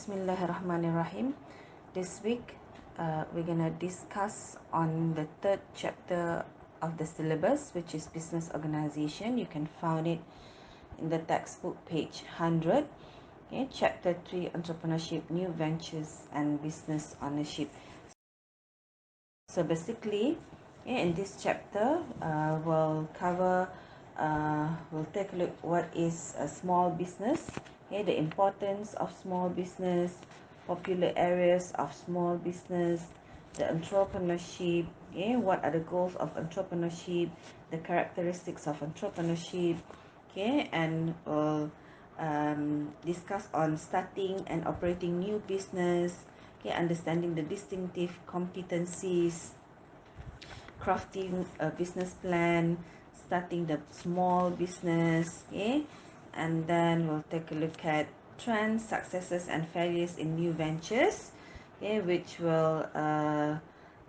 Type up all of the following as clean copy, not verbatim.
Bismillahirrahmanirrahim. This week, we're gonna discuss on the third chapter of the syllabus, which is business organization. You can find it in the textbook page 100. Okay, chapter 3, entrepreneurship, new ventures and business ownership. So basically, in this chapter, we'll take a look what is a small business, the importance of small business, popular areas of small business, the entrepreneurship, what are the goals of entrepreneurship, the characteristics of entrepreneurship, and we'll discuss on starting and operating new business, understanding the distinctive competencies, crafting a business plan, starting the small business, and then we'll take a look at trends, successes and failures in new ventures, which will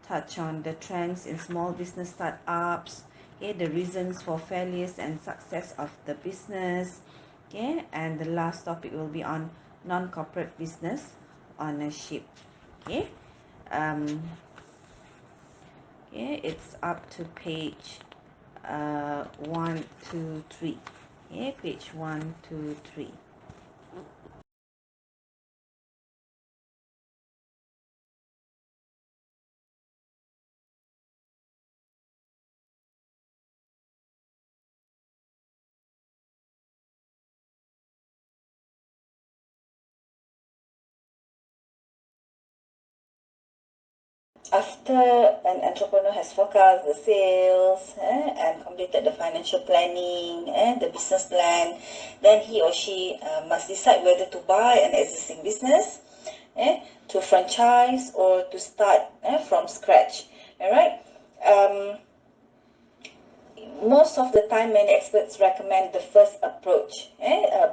touch on the trends in small business startups, the reasons for failures and success of the business, and the last topic will be on non-corporate business ownership. It's up to page 1, 2, 3. Page 1, 2, 3. After an entrepreneur has forecast the sales and completed the financial planning and the business plan, then he or she must decide whether to buy an existing business, to franchise, or to start from scratch. All right. Most of the time, many experts recommend the first approach,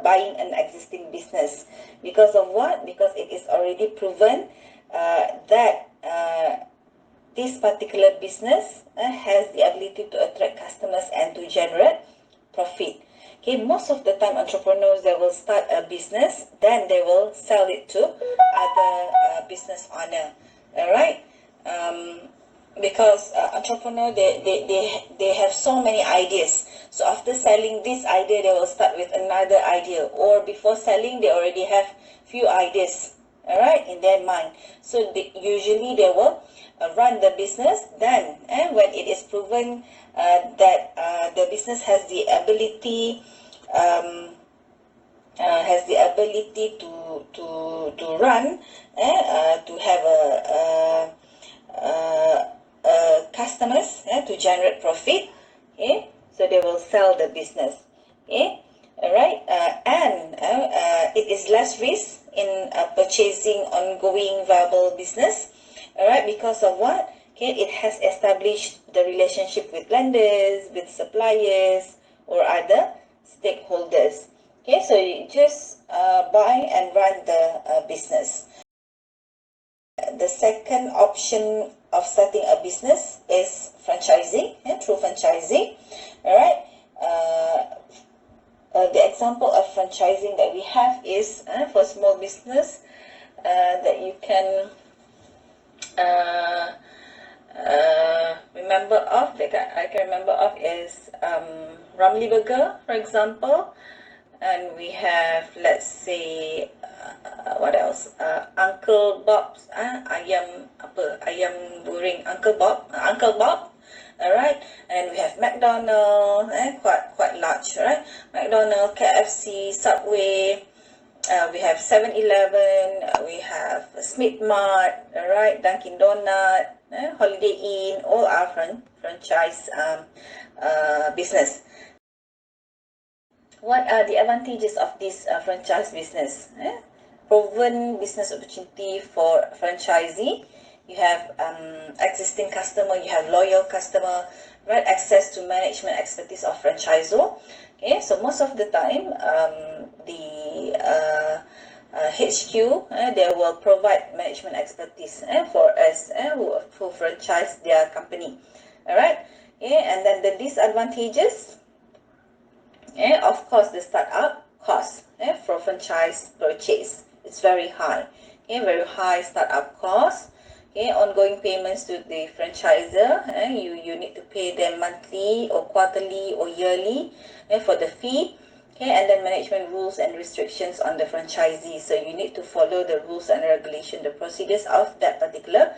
buying an existing business. Because of what? Because it is already proven that this particular business has the ability to attract customers and to generate profit. Okay, most of the time entrepreneurs, they will start a business, then they will sell it to other business owner. All right. Because entrepreneur, they have so many ideas. So after selling this idea, they will start with another idea, or before selling, they already have few ideas, all right, in their mind. So usually they will run the business. Then when it is proven that the business has the ability to run, to have customers, to generate profit, so they will sell the business. All right. And it is less risk in purchasing ongoing viable business. All right, because of what? It has established the relationship with lenders, with suppliers, or other stakeholders. So you just buy and run the business. The second option of starting a business is franchising, through franchising. All right. The example of franchising that we have is for small business that you can remember of, that I can remember of, is Ramly Burger, for example. And we have, let's say, what else? Uncle Bob's, ayam goreng, Uncle Bob. All right. And we have McDonald's, quite large, right? McDonald's, KFC, Subway. We have 7-Eleven, we have Smith Mart, all right, Dunkin' Donut, Holiday Inn, all are franchise business. What are the advantages of this franchise business? Proven business opportunity for franchisee. You have existing customer, you have loyal customer, right? Access to management expertise of franchisor. Okay, so most of the time, the HQ, they will provide management expertise for us who franchise their company. All right. And then the disadvantages, of course, the startup cost for franchise purchase. it's very high. Okay, very high startup cost. Okay, ongoing payments to the franchisor. You need to pay them monthly or quarterly or yearly for the fee. Okay, and then management rules and restrictions on the franchisee. So you need to follow the rules and regulation, the procedures of that particular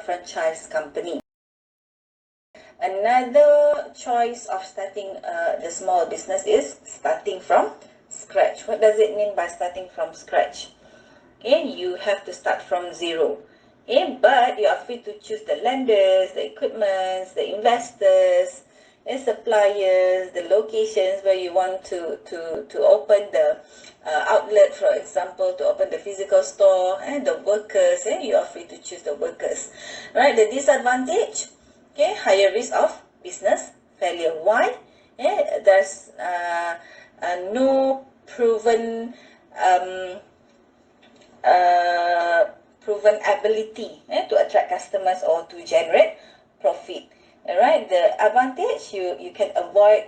franchise company. Another choice of starting the small business is starting from scratch. What does it mean by starting from scratch? Okay, you have to start from zero. Okay, but you are free to choose the lenders, the equipments, the investors, the suppliers, the locations where you want to open the outlet, for example, to open the physical store, and the workers. You are free to choose the workers. Right, the disadvantage, okay, higher risk of business failure. Why? There's no proven proven ability to attract customers or to generate profit. All right, the advantage, you can avoid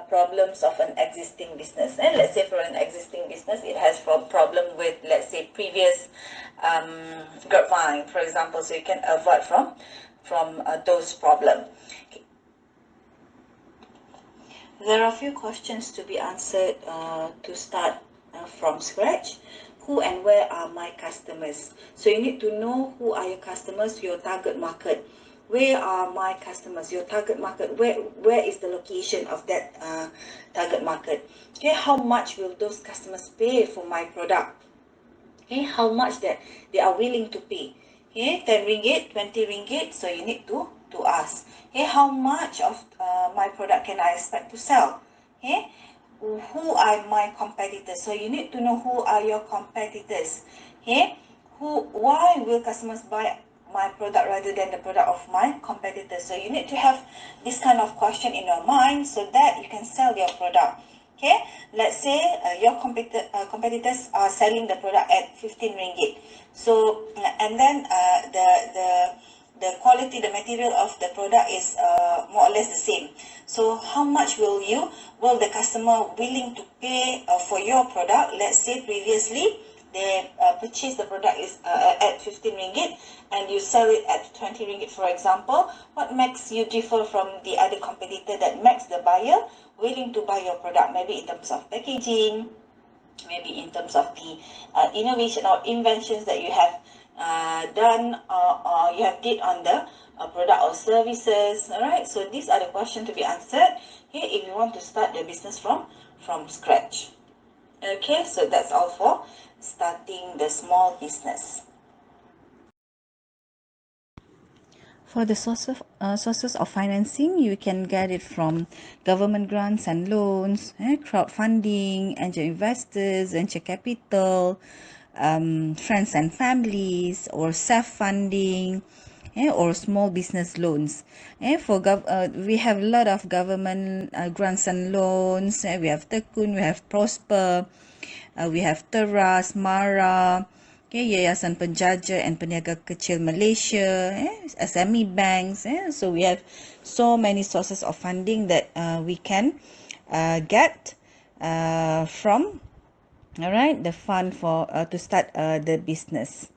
problems of an existing business. And let's say for an existing business, it has a problem with, let's say, previous grapevine, for example, so you can avoid from those problems. Okay. There are a few questions to be answered to start from scratch. Who and where are my customers? So you need to know who are your customers, your target market. Where are my customers, your target market? Where is the location of that target market? Okay, how much will those customers pay for my product? Okay, how much that they are willing to pay? Okay, 10 ringgit, 20 ringgit. So you need to ask. Okay, how much of my product can I expect to sell? Okay, who are my competitors? So you need to know who are your competitors. Okay, why will customers buy my product rather than the product of my competitors? So you need to have this kind of question in your mind so that you can sell your product. Okay, let's say your competitors are selling the product at 15 ringgit. So and then the quality, the material of the product is more or less the same. So how much will the customer willing to pay for your product? Let's say previously they purchased the product is at 15 ringgit and you sell it at 20 ringgit, for example. What makes you differ from the other competitor that makes the buyer willing to buy your product? Maybe in terms of packaging, maybe in terms of the innovation or inventions that you have done or you have did on the product or services. All right, so these are the questions to be answered here if you want to start the business from scratch. Okay, so that's all for starting the small business. For the sources of financing, you can get it from government grants and loans, crowdfunding, angel investors, venture capital, friends and families, or self-funding, or small business loans. We have a lot of government grants and loans. We have Tekun, we have Prosper, we have Teras, Mara, Yayasan Penjaja and Peniaga Kecil Malaysia, SME banks. So we have so many sources of funding that we can get from, all right, the fund for to start the business.